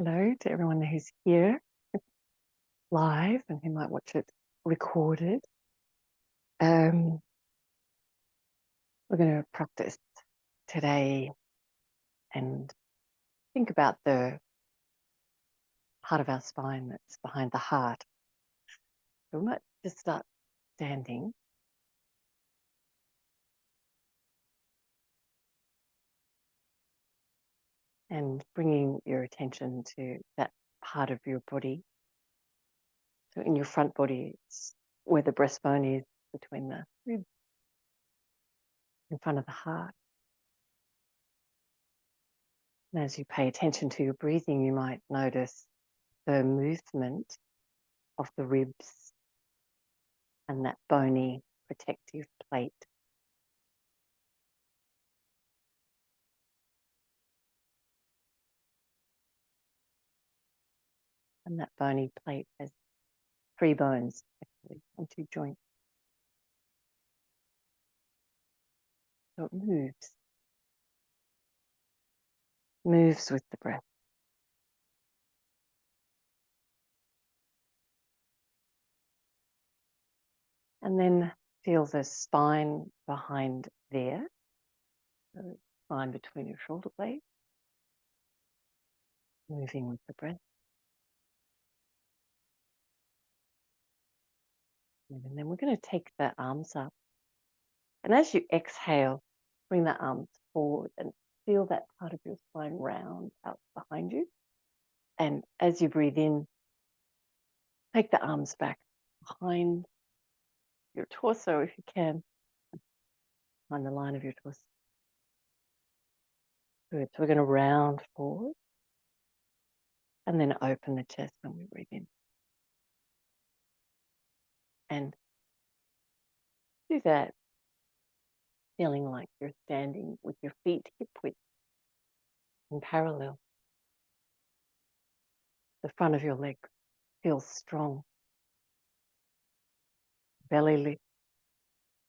Hello to everyone who's here live and who might watch it recorded. We're going to practice today and think about the part of our spine that's behind the heart. So we might just start standing. And bringing your attention to that part of your body. So in your front body, it's where the breastbone is between the ribs, in front of the heart. And as you pay attention to your breathing, you might notice the movement of the ribs and that bony protective plate. And that bony plate has 3 bones, actually, and 2 joints. So it moves with the breath. And then feel the spine behind there, the spine between your shoulder blades, moving with the breath. And then we're going to take the arms up. And as you exhale, bring the arms forward and feel that part of your spine round out behind you. And as you breathe in, take the arms back behind your torso if you can, on the line of your torso. Good. So we're going to round forward and then open the chest when we breathe in. And do that feeling like you're standing with your feet hip width in parallel. The front of your leg feels strong. Belly lift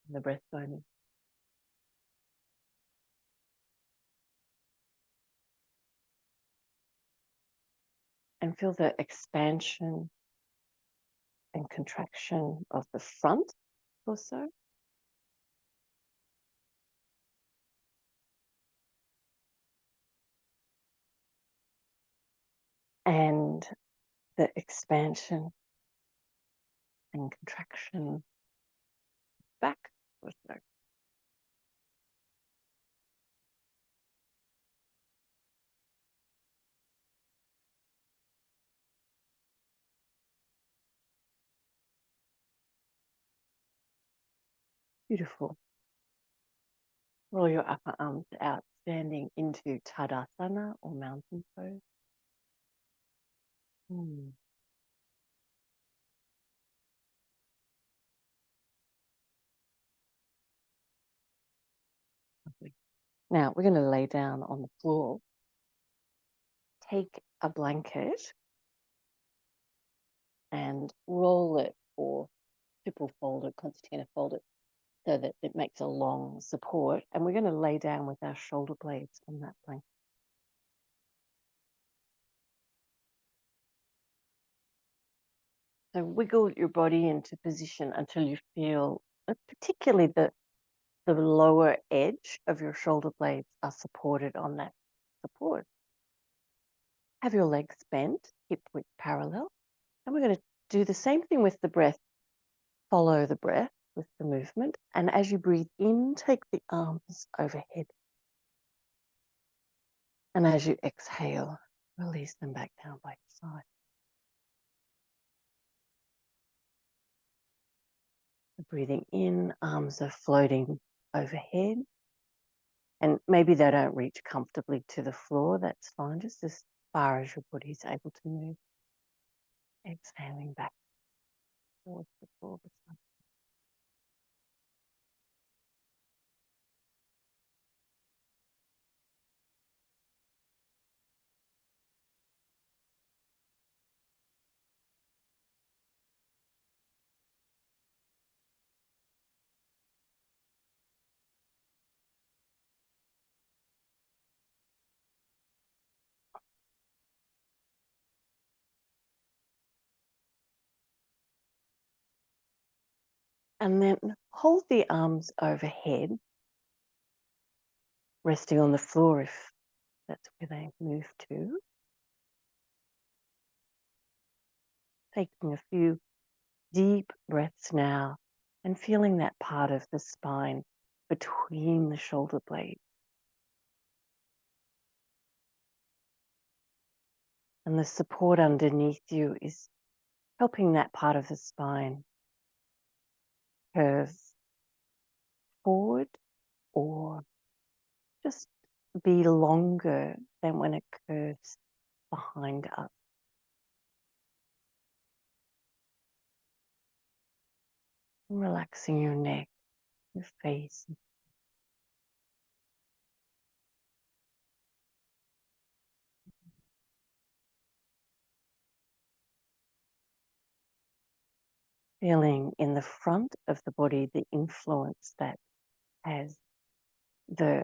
and the breastbone. And feel the expansion and contraction of the front torso. And the expansion and contraction back torso. Beautiful. Roll your upper arms out, standing into Tadasana or mountain pose. Lovely. Now we're going to lay down on the floor. Take a blanket and roll it or triple fold it, concertina fold it so that it makes a long support. And we're going to lay down with our shoulder blades on that blanket. So wiggle your body into position until you feel, particularly the lower edge of your shoulder blades are supported on that support. Have your legs bent, hip width parallel. And we're going to do the same thing with the breath. Follow the breath with the movement. And as you breathe in, take the arms overhead. And as you exhale, release them back down by your side. Breathing in, arms are floating overhead. And maybe they don't reach comfortably to the floor. That's fine, just as far as your body is able to move. Exhaling back towards the floor beside. And then hold the arms overhead, resting on the floor if that's where they move to. Taking a few deep breaths now and feeling that part of the spine between the shoulder blades. And the support underneath you is helping that part of the spine curve forward or just be longer than when it curves behind us. Relaxing your neck, your face. Feeling in the front of the body the influence that has the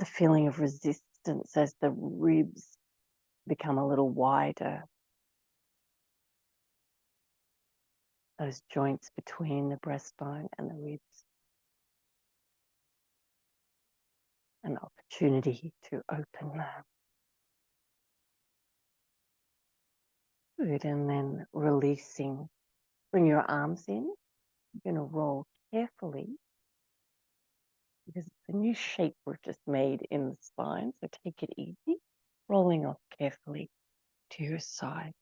feeling of resistance as the ribs become a little wider. Those joints between the breastbone and the ribs. An opportunity to open that. Good, and then releasing. Bring your arms in. You're going to roll carefully because it's a new shape we've just made in the spine, so take it easy. Rolling off carefully to your side.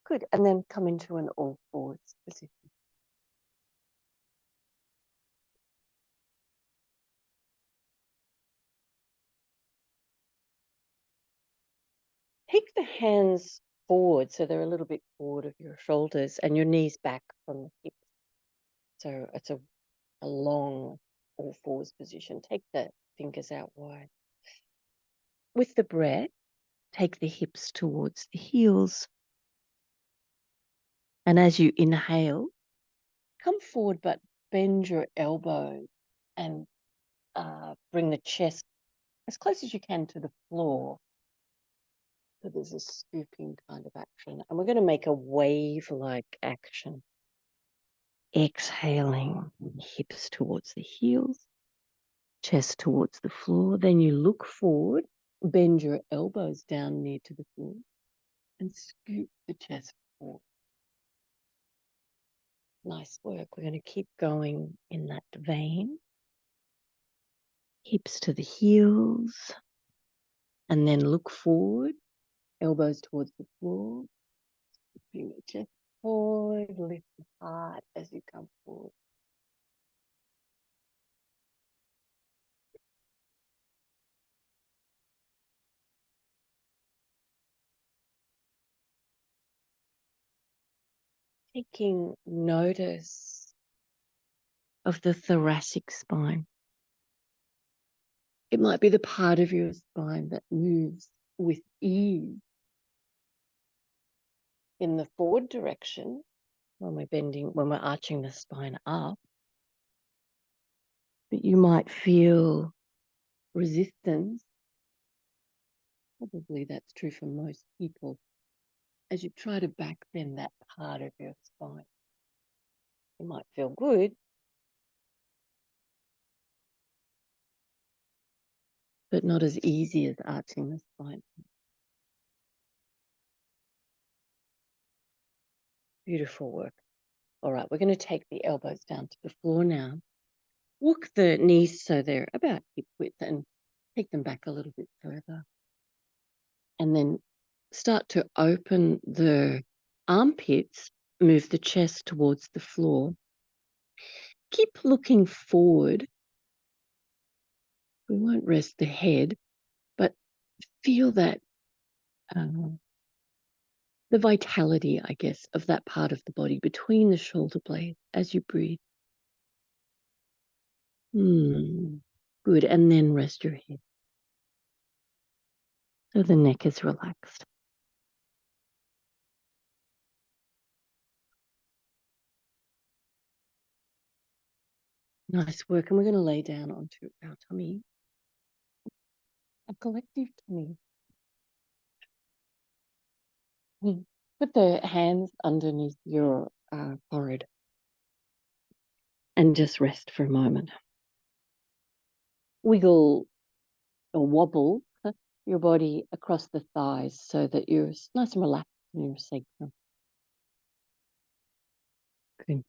Good, and then come into an all fours position. Take the hands forward so they're a little bit forward of your shoulders and your knees back from the hips. So it's a long all fours position. Take the fingers out wide. With the breath, take the hips towards the heels. And as you inhale, come forward but bend your elbows and bring the chest as close as you can to the floor. So there's a scooping kind of action. And we're going to make a wave-like action. Exhaling, hips towards the heels, chest towards the floor. Then you look forward, bend your elbows down near to the floor, and scoop the chest forward. Nice work. We're going to keep going in that vein. Hips to the heels, and then look forward, elbows towards the floor. Bring the chest forward, lift the heart as you come forward. Taking notice of the thoracic spine. It might be the part of your spine that moves with ease in the forward direction when we're arching the spine up. But you might feel resistance. Probably that's true for most people as you try to back bend that part of your spine. It might feel good, but not as easy as arching the spine. Beautiful work. All right, we're going to take the elbows down to the floor now. Walk the knees so they're about hip width and take them back a little bit further. And then start to open the armpits, move the chest towards the floor. Keep looking forward. We won't rest the head, but feel that the vitality, I guess, of that part of the body between the shoulder blades as you breathe. Good, and then rest your head. So the neck is relaxed. Nice work. And we're going to lay down onto our tummy, a collective tummy. Put the hands underneath your forehead. and just rest for a moment. Wiggle or wobble your body across the thighs so that you're nice and relaxed in your sacrum. Good.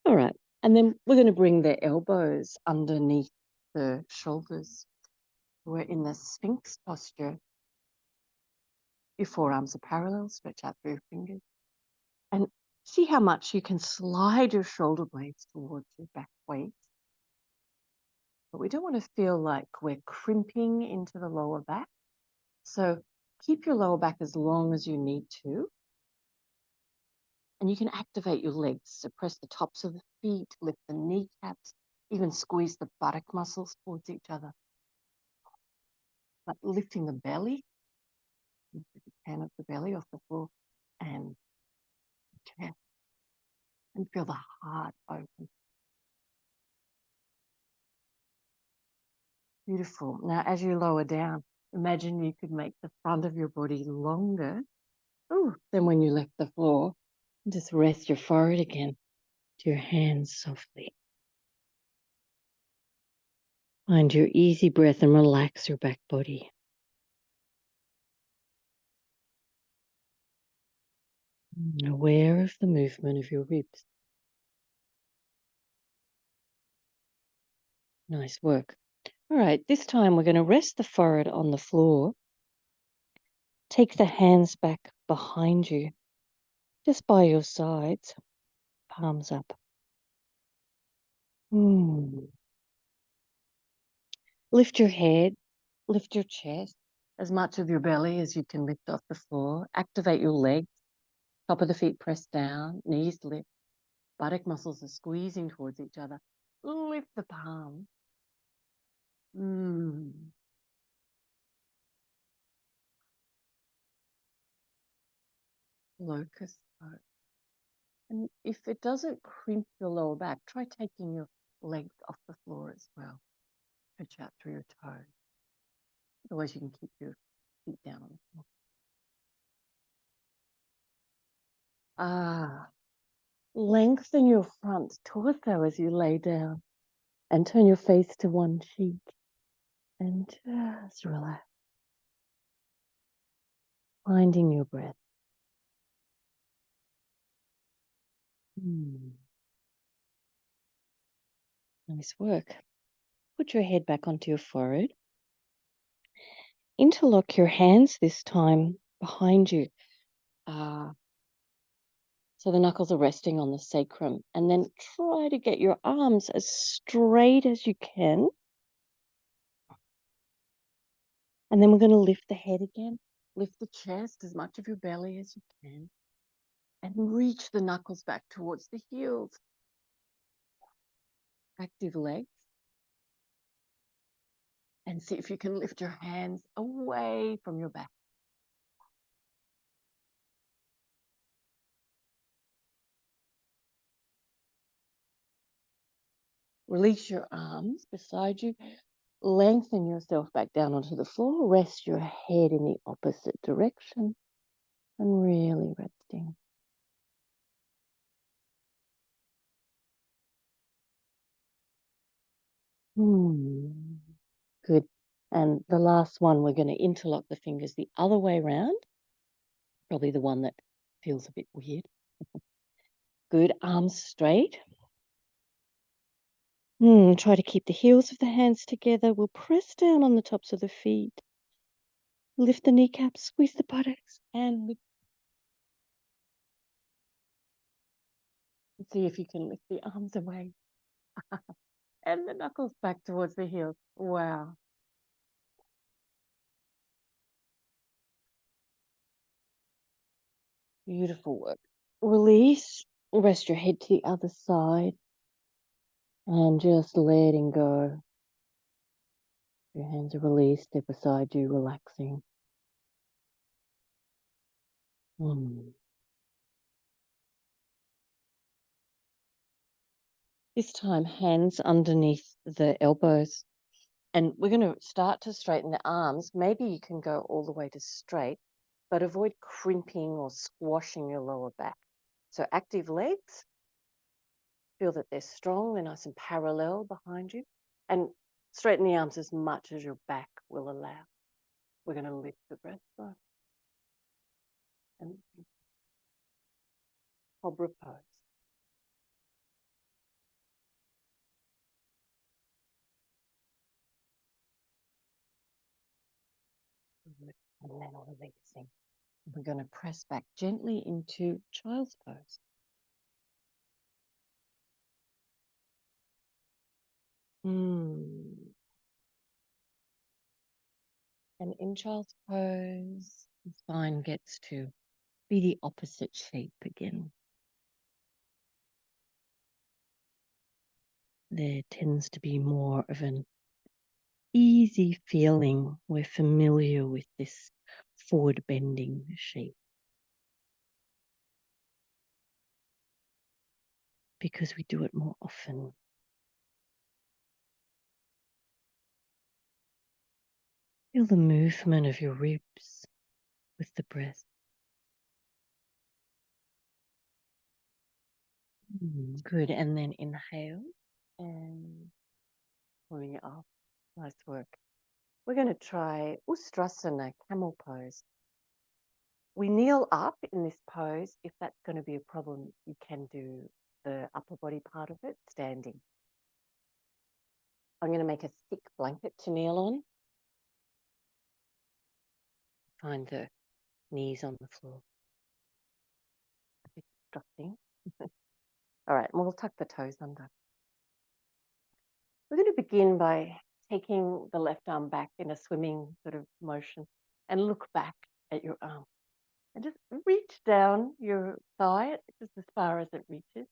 All right. And then we're going to bring the elbows underneath the shoulders. We're in the Sphinx posture. Your forearms are parallel, stretch out through your fingers. And see how much you can slide your shoulder blades towards your back weight. But we don't want to feel like we're crimping into the lower back. So keep your lower back as long as you need to. And you can activate your legs. So press the tops of the feet, lift the kneecaps, even squeeze the buttock muscles towards each other. But lifting the belly, the pan of the belly off the floor, and chest, and feel the heart open. Beautiful. Now, as you lower down, imagine you could make the front of your body longer than when you left the floor. Just rest your forehead again to your hands softly. Find your easy breath and relax your back body. Aware of the movement of your ribs. Nice work. All right, this time we're going to rest the forehead on the floor. Take the hands back behind you, just by your sides, palms up. Lift your head, lift your chest, as much of your belly as you can lift off the floor. Activate your legs, top of the feet pressed down, knees lift, buttock muscles are squeezing towards each other. Lift the palms. Locust pose. And if it doesn't crimp your lower back, try taking your legs off the floor as well. Stretch out through your toes. Otherwise, you can keep your feet down on the floor. Lengthen your front torso as you lay down and turn your face to one cheek and just relax. Finding your breath. Nice work. Put your head back onto your forehead. Interlock your hands this time behind you. So the knuckles are resting on the sacrum. And then try to get your arms as straight as you can. And then we're going to lift the head again. Lift the chest, as much of your belly as you can. And reach the knuckles back towards the heels. Active legs. And see if you can lift your hands away from your back. Release your arms beside you. Lengthen yourself back down onto the floor. Rest your head in the opposite direction. And really resting. Good. And the last one, we're going to interlock the fingers the other way around. Probably the one that feels a bit weird. Good. Arms straight. Try to keep the heels of the hands together. We'll press down on the tops of the feet. Lift the kneecaps, squeeze the buttocks, and lift. See if you can lift the arms away. And the knuckles back towards the heels. Wow. Beautiful work. Release. Rest your head to the other side. And just letting go. Your hands are released, step beside you, relaxing. This time, hands underneath the elbows. And we're going to start to straighten the arms. Maybe you can go all the way to straight, but avoid crimping or squashing your lower back. So active legs. Feel that they're strong, they're nice and parallel behind you. And straighten the arms as much as your back will allow. We're going to lift the breastbone and cobra pose. And then releasing. We're going to press back gently into child's pose. And in child's pose, the spine gets to be the opposite shape again. There tends to be more of an easy feeling. We're familiar with this forward bending shape because we do it more often. Feel the movement of your ribs with the breath. Good. And then inhale and pulling it up. Nice work. We're going to try Ustrasana, camel pose. We kneel up in this pose. If that's going to be a problem, you can do the upper body part of it standing. I'm going to make a thick blanket to kneel on. Find the knees on the floor. A bit obstructing. All right, and we'll tuck the toes under. We're going to begin by taking the left arm back in a swimming sort of motion and look back at your arm. And just reach down your thigh just as far as it reaches.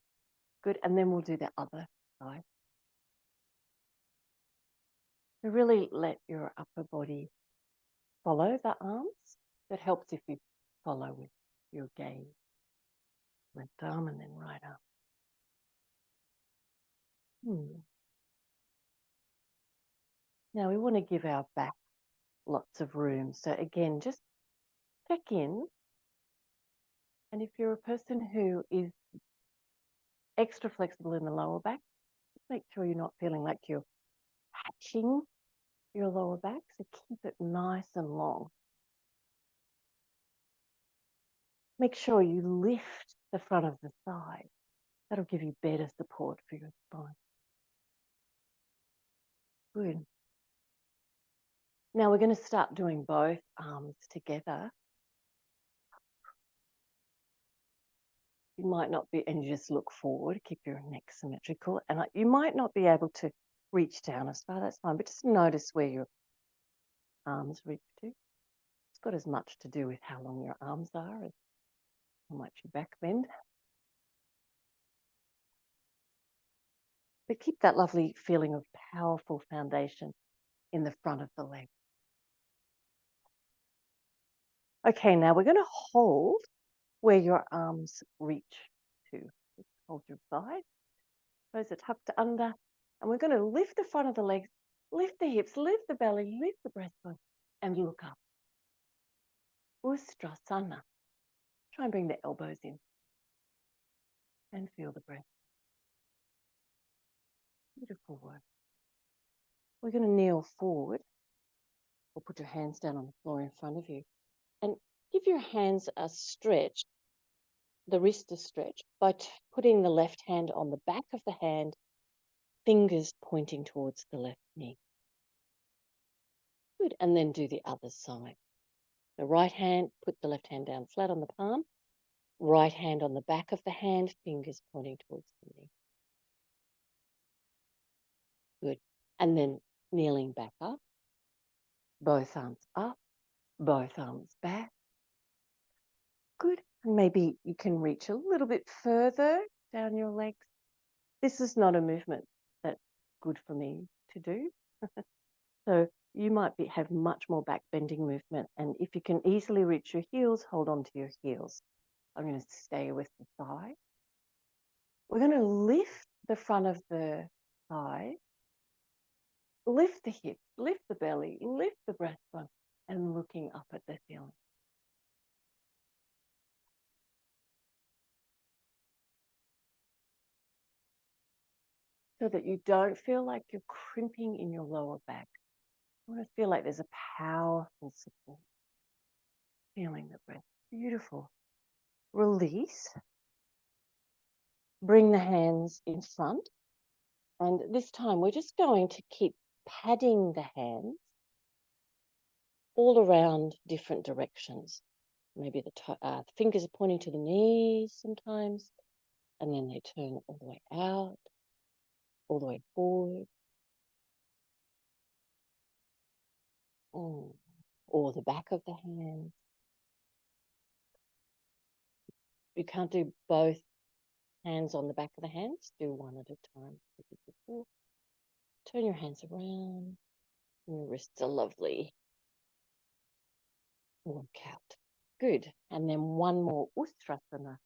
Good, and then we'll do the other side. So really let your upper body follow the arms. That helps if you follow with your gaze. Left arm and then right arm. Now we want to give our back lots of room. So again, just check in. And if you're a person who is extra flexible in the lower back, just make sure you're not feeling like you're hatching your lower back. So keep it nice and long. Make sure you lift the front of the thigh. That'll give you better support for your spine. Good. Now we're going to start doing both arms together. You might not be, and you just look forward, keep your neck symmetrical. And you might not be able to reach down as far, that's fine, but just notice where your arms reach to. It's got as much to do with how long your arms are as how much you back bend. But keep that lovely feeling of powerful foundation in the front of the leg. Okay, now we're going to hold where your arms reach to. Hold your thigh, toes are tucked under, and we're going to lift the front of the legs, lift the hips, lift the belly, lift the breastbone, and look up. Ustrasana. Try and bring the elbows in and feel the breath. Beautiful work. We're going to kneel forward or put your hands down on the floor in front of you and give your hands a stretch, the wrist a stretch, by putting the left hand on the back of the hand, fingers pointing towards the left knee. Good, and then do the other side. The right hand, put the left hand down flat on the palm, right hand on the back of the hand, fingers pointing towards the knee. Good, and then kneeling back up, both arms up, both arms back. Good, and maybe you can reach a little bit further down your legs. This is not a movement that's good for me to do. So you might have much more back bending movement. And if you can easily reach your heels, hold on to your heels. I'm going to stay with the thigh. We're going to lift the front of the thigh, lift the hips, lift the belly, lift the breastbone, and looking up at the ceiling. so that you don't feel like you're crimping in your lower back. You want to feel like there's a powerful support. Feeling the breath. Beautiful. Release. Bring the hands in front. And this time we're just going to keep padding the hands all around different directions. Maybe the fingers are pointing to the knees sometimes, and then they turn all the way out, all the way forward. Or the back of the hand. You can't do both hands on the back of the hands. Do one at a time. Turn your hands around. Your wrists are lovely. Workout. Good. And then one more Ustrasana.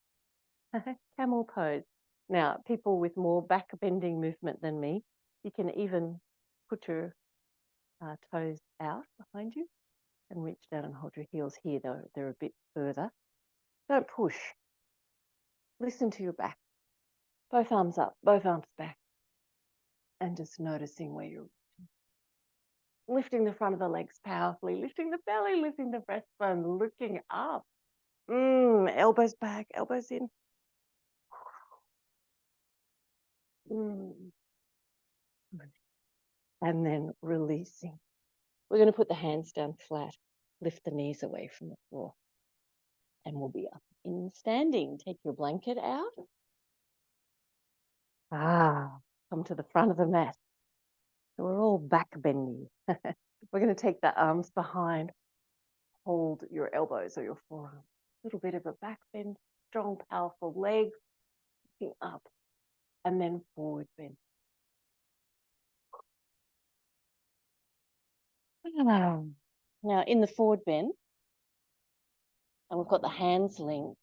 Camel pose. Now, people with more back bending movement than me, you can even put your toes out behind you and reach down and hold your heels here, though they're a bit further. Don't push. Listen to your back. Both arms up, both arms back. And just noticing where you're lifting the front of the legs powerfully, lifting the belly, lifting the breastbone, looking up. Elbows back, elbows in. And then releasing. We're going to put the hands down flat, lift the knees away from the floor. And we'll be up in standing. Take your blanket out. Come to the front of the mat. So we're all back bendy. We're going to take the arms behind. Hold your elbows or your forearms. A little bit of a back bend. Strong, powerful legs. Looking up. And then forward bend. Now in the forward bend, and we've got the hands linked,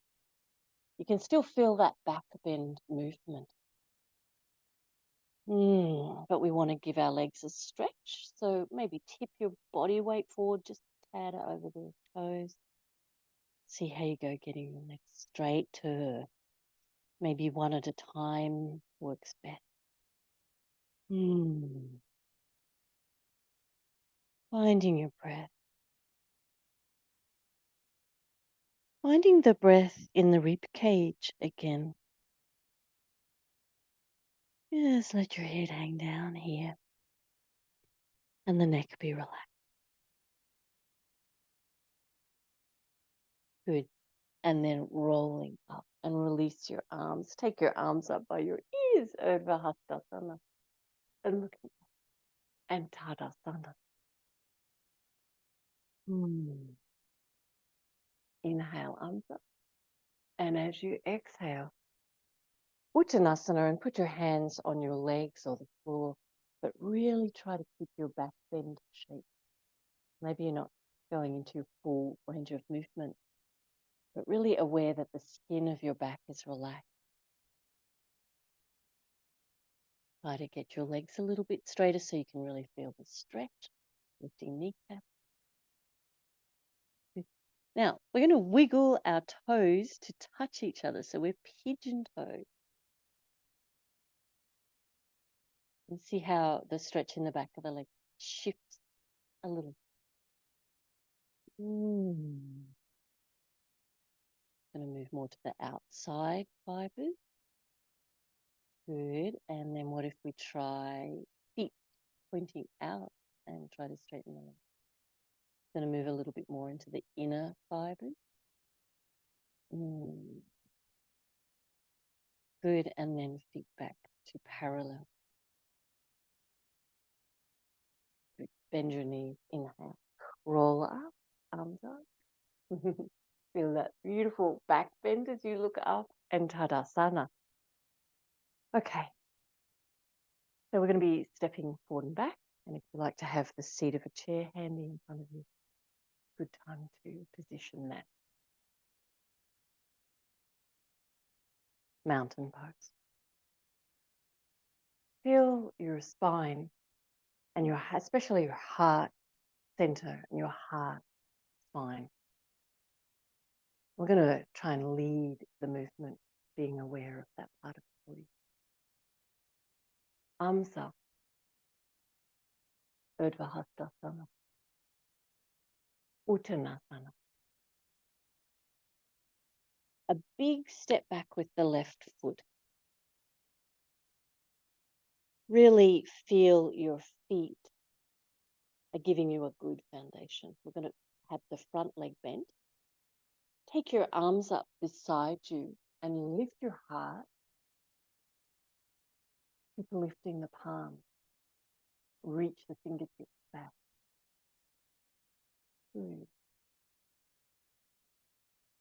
you can still feel that back bend movement. But we want to give our legs a stretch. So maybe tip your body weight forward just a tad over the toes. See how you go getting your legs straight to maybe one at a time works best. Finding your breath. Finding the breath in the rib cage again. Just let your head hang down here and the neck be relaxed. Good. And then rolling up and release your arms. Take your arms up by your ears over Hastasana and looking up. And Tadasana. Inhale, arms up. And as you exhale, Uttanasana, and put your hands on your legs or the floor, but really try to keep your back bend shape. Maybe you're not going into full range of movement, but really aware that the skin of your back is relaxed. Try to get your legs a little bit straighter so you can really feel the stretch, lifting kneecap. Now, we're going to wiggle our toes to touch each other, so we're pigeon-toed. And see how the stretch in the back of the leg shifts a little. Going to move more to the outside fibers. Good. And then what if we try feet pointing out and try to straighten the leg? Going to move a little bit more into the inner fibers. Good. And then feet back to parallel. Good. Bend your knees. Inhale. Roll up. Arms up. Feel that beautiful back bend as you look up, and Tadasana. Okay. So we're going to be stepping forward and back. And if you like to have the seat of a chair handy in front of you, good time to position that. Mountain pose. Feel your spine and especially your heart center and your heart spine. We're going to try and lead the movement, being aware of that part of the body. arms up, Urdhva Hastasana, Uttanasana. A big step back with the left foot. Really feel your feet are giving you a good foundation. We're going to have the front leg bent. Take your arms up beside you and lift your heart. Keep lifting the palm. Reach the fingertips back. Good.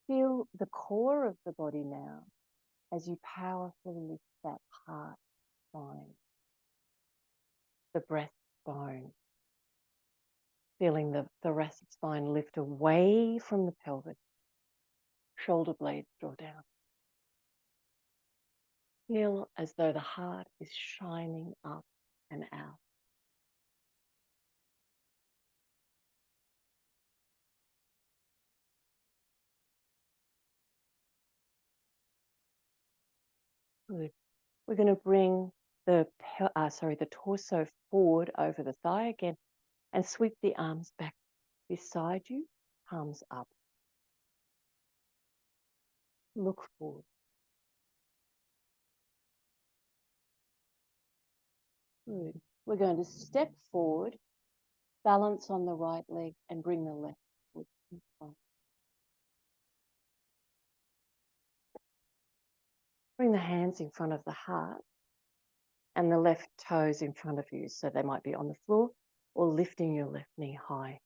Feel the core of the body now as you powerfully lift that heart spine, the breastbone. Feeling the thoracic spine lift away from the pelvis. Shoulder blades draw down. Feel as though the heart is shining up and out. Good. We're going to bring the torso forward over the thigh again and sweep the arms back beside you, palms up. Look forward. Good. We're going to step forward, balance on the right leg, and bring the left foot in front. Bring the hands in front of the heart and the left toes in front of you, so they might be on the floor or lifting your left knee high.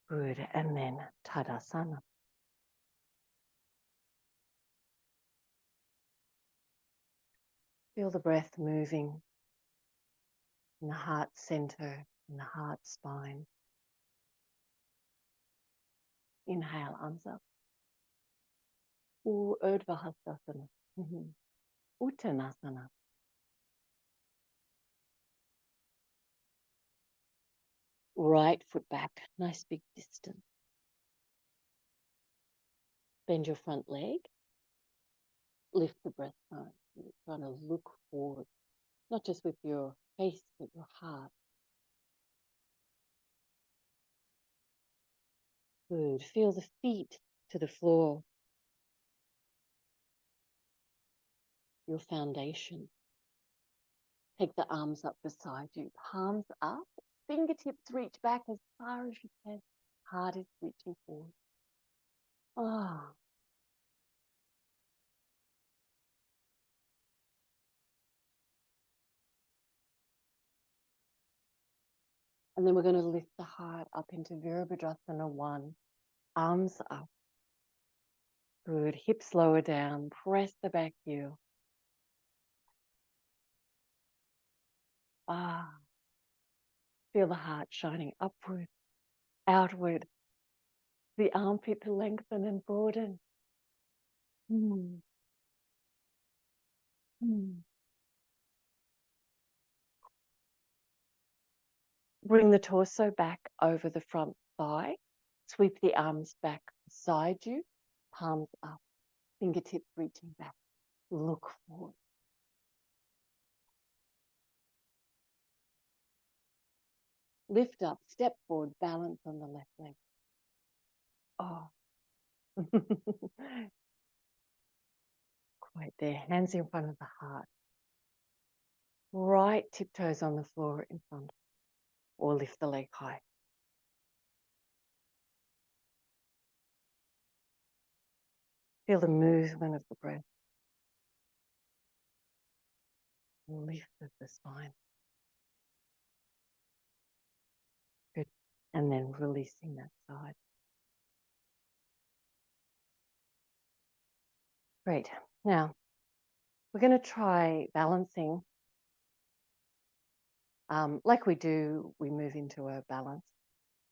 Good. And then Tadasana. Feel the breath moving in the heart center, in the heart spine. Inhale, arms up. Urdhva Hastasana. Uttanasana. Right foot back, nice big distance. Bend your front leg. Lift the breastbone. You're trying to look forward, not just with your face, but your heart. Good. Feel the feet to the floor. Your foundation. Take the arms up beside you. Palms up. Fingertips reach back as far as you can. Heart is reaching forward. Ah. And then we're going to lift the heart up into Virabhadrasana 1. Arms up. Good. Hips lower down. Press the back heel. Ah. Feel the heart shining upward, outward. The armpits lengthen and broaden. Bring the torso back over the front thigh. Sweep the arms back beside you. Palms up. Fingertips reaching back. Look forward. Lift up, step forward, balance on the left leg. Oh. Quite there. Hands in front of the heart. Right tiptoes on the floor in front. Or lift the leg high. Feel the movement of the breath. Lift of the spine. Good. And then releasing that side. Great. Now, we're going to try balancing. Like we do, we move into a balance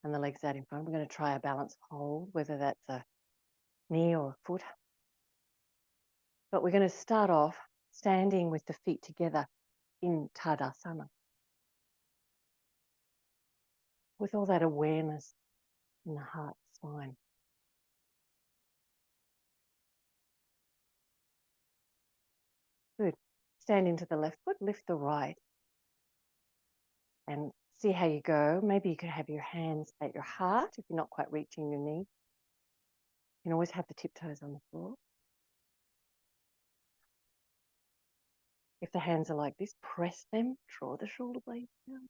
and the legs out in front. We're going to try a balance hold, whether that's a knee or a foot. But we're going to start off standing with the feet together in Tadasana. with all that awareness in the heart spine. Good. Stand into the left foot, lift the right, and see how you go. Maybe you could have your hands at your heart if you're not quite reaching your knee. You can always have the tiptoes on the floor. If the hands are like this, press them, draw the shoulder blades down.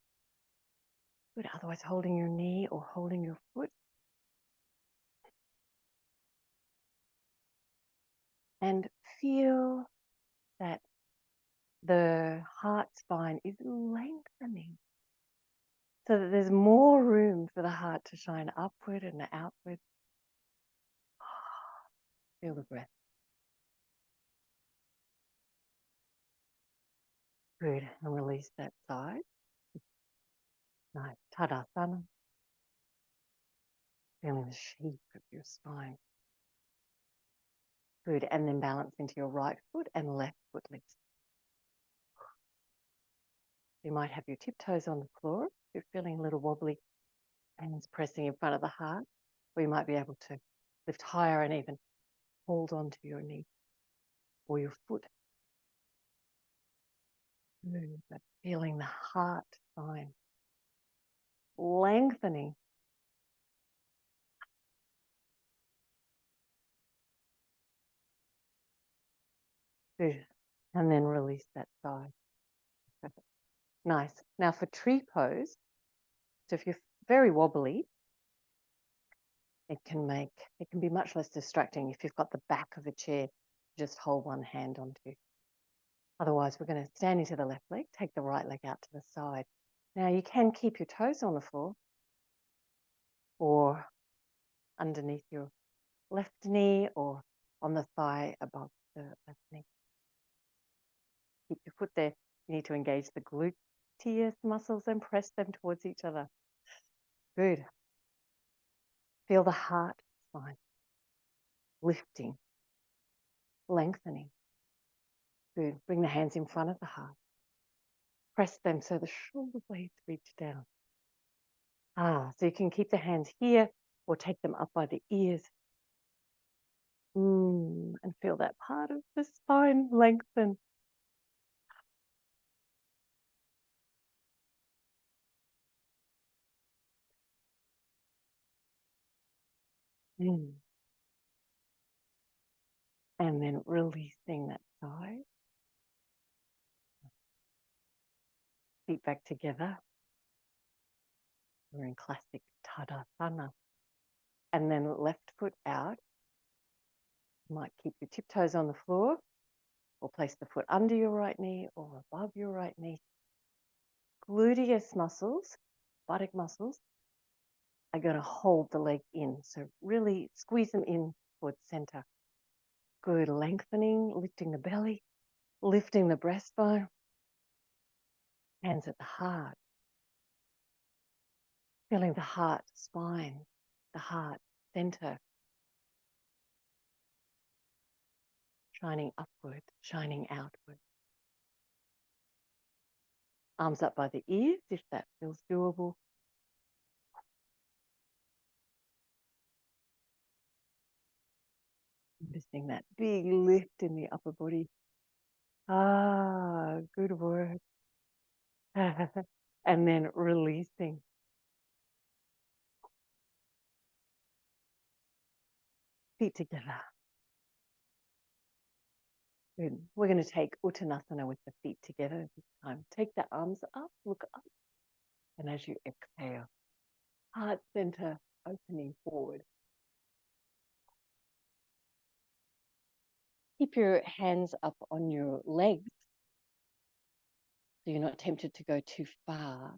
Good. Otherwise, holding your knee or holding your foot. And feel that the heart spine is lengthening so that there's more room for the heart to shine upward and outward. Feel the breath. Good. And release that side. Nice. Tadasana. Feeling the shape of your spine. Good. And then balance into your right foot and left foot lifts. You might have your tiptoes on the floor. If you're feeling a little wobbly, hands pressing in front of the heart, or you might be able to lift higher and even hold onto your knee or your foot. But feeling the heart spine lengthening. Good. And then release that side. Perfect. Nice. Now for tree pose, so if you're very wobbly, it can be much less distracting if you've got the back of a chair to just hold one hand onto. Otherwise, we're going to stand into the left leg, take the right leg out to the side. Now you can keep your toes on the floor or underneath your left knee or on the thigh above the left knee. Keep your foot there. You need to engage the gluteus muscles and press them towards each other. Good. Feel the heart spine lifting, lengthening. Good. Bring the hands in front of the heart. Press them so the shoulder blades reach down. So you can keep the hands here or take them up by the ears. And feel that part of the spine lengthen. And then releasing that side. Feet back together. We're in classic Tadasana. And then left foot out. You might keep your tiptoes on the floor or place the foot under your right knee or above your right knee. Gluteus muscles, buttock muscles, are going to hold the leg in. So really squeeze them in towards center. Good. Lengthening, lifting the belly, lifting the breastbone. Hands at the heart. Feeling the heart spine, the heart center. Shining upward, shining outward. Arms up by the ears if that feels doable. Noticing that big lift in the upper body. Good work. And then releasing. Feet together. Good. We're going to take Uttanasana with the feet together this time. Take the arms up, look up. And as you exhale, heart center opening forward. Keep your hands up on your legs so you're not tempted to go too far.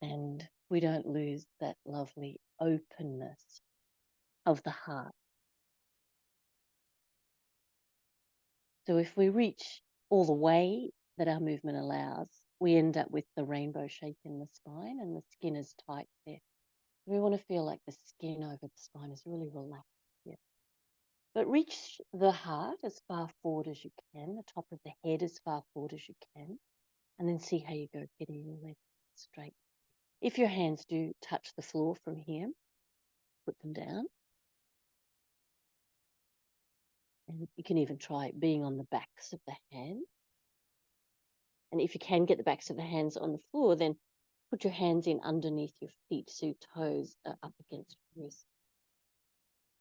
And we don't lose that lovely openness of the heart. So if we reach all the way that our movement allows, we end up with the rainbow shape in the spine and the skin is tight there. We want to feel like the skin over the spine is really relaxed here. But reach the heart as far forward as you can, the top of the head as far forward as you can, and then see how you go, getting your legs straight. If your hands do touch the floor from here, put them down. And you can even try being on the backs of the hands. And if you can get the backs of the hands on the floor, then put your hands in underneath your feet so your toes are up against your wrist.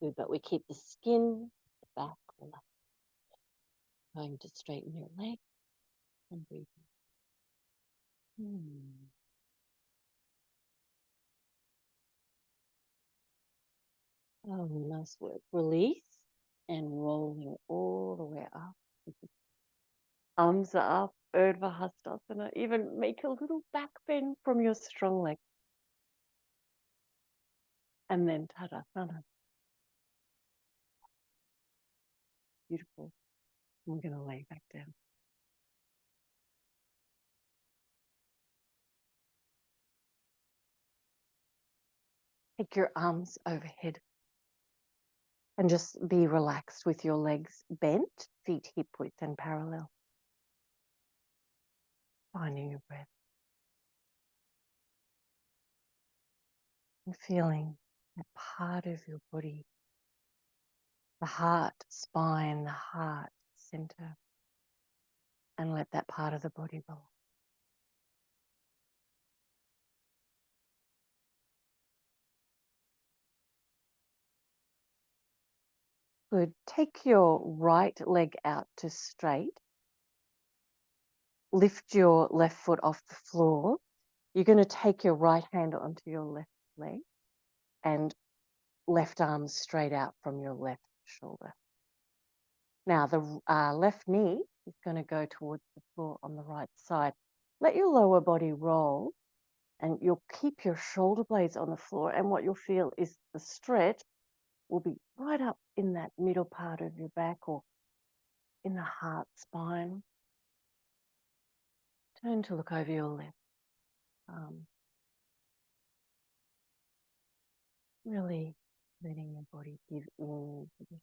Good, but we keep the skin, the back, relaxed. Trying to straighten your leg and breathe. Oh, nice work. Release and rolling all the way up. Arms are up, Urdhva Hastasana. Even make a little back bend from your strong leg. And then Tadasana. Beautiful. We're going to lay back down. Take your arms overhead and just be relaxed with your legs bent, feet hip width and parallel. Finding your breath. And feeling that part of your body, the heart, spine, the heart, center, and let that part of the body relax. Good. Take your right leg out to straight. Lift your left foot off the floor. You're going to take your right hand onto your left leg and left arm straight out from your left shoulder. Now the left knee is going to go towards the floor on the right side. Let your lower body roll and you'll keep your shoulder blades on the floor, and what you'll feel is the stretch will be right up in that middle part of your back or in the heart spine. Turn to look over your left arm. Really letting your body give in to the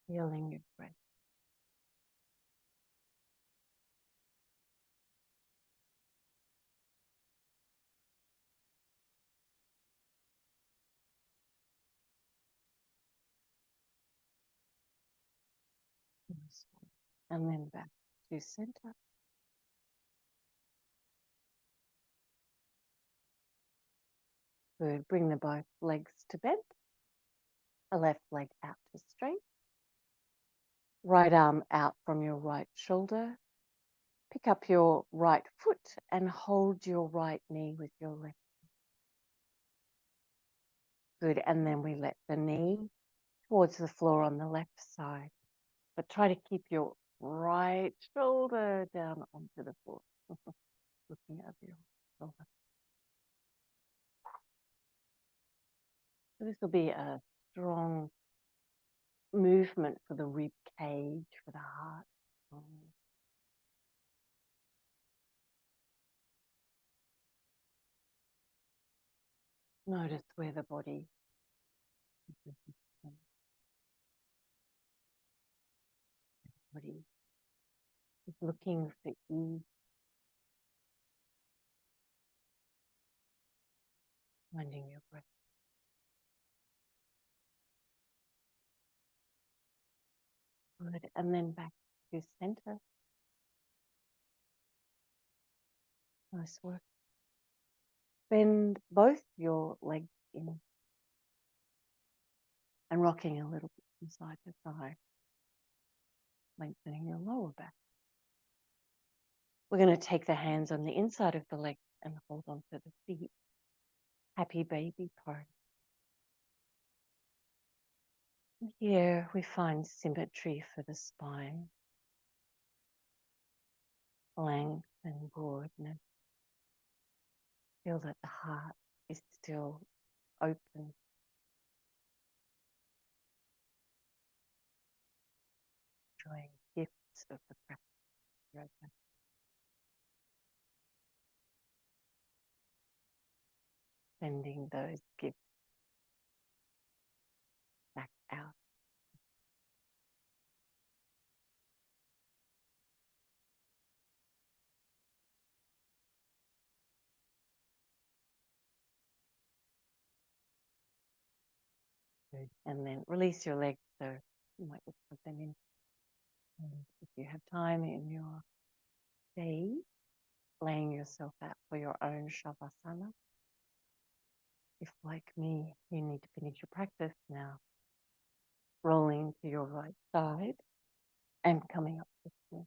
feeling your breath. And then back to center. Good. Bring the both legs to bend. A left leg out to straight. Right arm out from your right shoulder. Pick up your right foot and hold your right knee with your left. Good. And then we let the knee towards the floor on the left side. But try to keep your right shoulder down onto the floor. Looking over your shoulder. So this will be a strong movement for the rib cage, for the heart. Notice where the body is looking for ease. Finding your breath. Good. And then back to center. Nice work. Bend both your legs in and rocking a little bit from side to side, lengthening your lower back. We're going to take the hands on the inside of the leg and hold on to the feet. Happy baby pose. Here we find symmetry for the spine, length and broadness. Feel that the heart is still open. Enjoying gifts of the practice. Sending those gifts back out. Good. And then release your legs. So you might just put them in. And if you have time in your day, laying yourself out for your own shavasana. If, like me, you need to finish your practice now, rolling to your right side and coming up with me.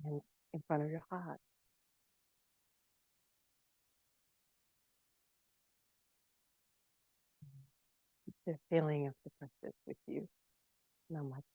And in front of your heart. The feeling of the practice with you. Namaste.